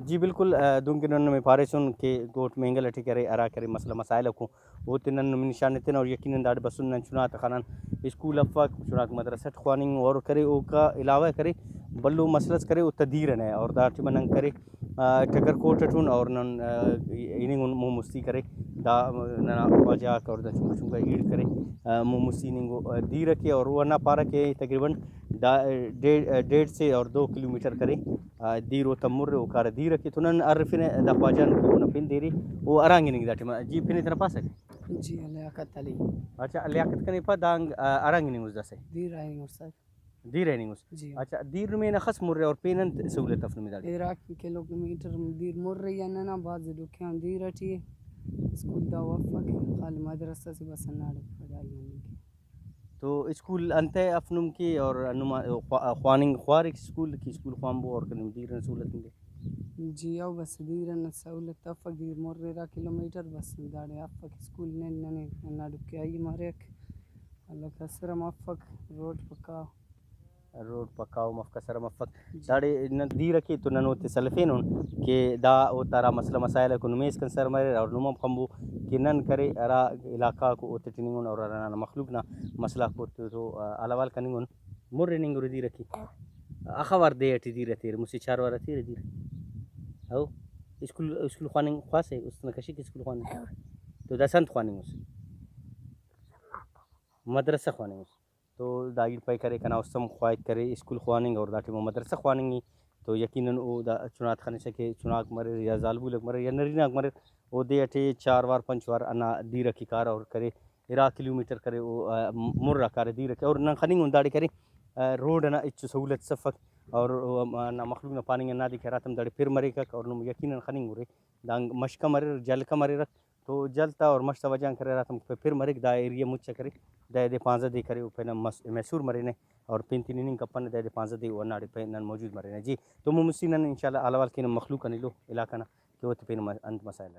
جی بالکل دونکہ نن میں پارسن کہ گوٹ مینگل اٹھی کرے ارا کرے مسئلہ مسائل کو وہ تنن نشان تن اور یقیناً داڑ بسن نن چنا تخانن اسکول افاق چناک مدرسہ خواننگ اور کرے او کا علاوہ کرے بلو مسلس کرے او تدیرن ہے اور داٹی منن کرے ٹکر کوٹٹون اور نن ایننگ مو مستی کرے دا ننا واجاک اور دا چونکا ایڈ کرے مو مستی ننگو دیر کے اور وہ نہ پارا کہ تقریباً 1.5 سے اور 2 کلومیٹر کرے دیر و تمر او کار دیر کے تنن عرفن دا خواجان کو نہ پن دیری او ارانگ ننگ داٹی جی پن تر پاس جی لیاقت علی اچھا لیاقت کنے پا دانگ ارانگ ننگ دسے دیر آئیں اور سر دیر رہنگ اس جی اچھا دیر میں نہ خس مر اور پینن سہولت افن میں داڑی 13 کلومیٹر دیر مر رہی ہے نا بعض دکھیاں دیر اٹھی اسکول دا وفق خالی مدرسہ سے بس ناڑ پڑھائی ہونے کی تو اسکول انتے افنم کی اور خواننگ خوار اسکول کی اسکول خوان بو اور کنم دیر سہولت دے جی او بس دیر سہولت افق دیر مر رہا کلومیٹر بس داڑے افق اسکول ننے ناڑ کے آئی مریک اللہ کسرم افق روڈ پکا روڈ پکاو مفک سر مفک داڑے نن دی رکھی تو نن اوتے سلفین کہ دا او تارا مسئلہ مسائل کو نمیس کن سر مرے اور نمم خمبو کہ نن کرے ارا علاقہ کو اوتے ٹنگون اور ارا مخلوق نا مسئلہ کو تو علاوال کنگون مر ننگ دی رکھی اخوار دے اٹی دی رتی مسی چار وار تی دی او اسکول خواننگ خاصے اس نے کشی اسکول خواننگ تو دسنت خواننگ اس مدرسہ خواننگ اس تو داگیر پائی کرے کنا استم خواہد کرے اسکول خواننگ اور داٹی مدرسہ خواننگی تو یقیناً او دا چنات خانے سکے چناک مرے یا زالبولک مرے یا نریناک مرے او دے اٹے 4 وار 5 وار انا دی رکھی کار اور کرے 13 کلومیٹر کرے او مر کار دی رکھے اور نن خننگ داڑی کرے روڈ نا اچ سہولت سفک اور نا مخلوق نا پاننگ نا دی کراتم داڑی پھر مرے کک اور نم یقیناً خننگ مرے دانگ مشکا مرے جلکا مرے رکھ تو جلتا اور مشتا وجان کرے راتم پھر مرے دا ایریا مچ کرے دے 15 دے کرے او پنا میسور مرے نے اور پینتی نینگ کپن دے 15 دے وناڑی پہ نن موجود مرے نے جی تو مسینن انشاءاللہ علاوال کین مخلوق انلو علاقہ نا کہ وہ پین انت مسائل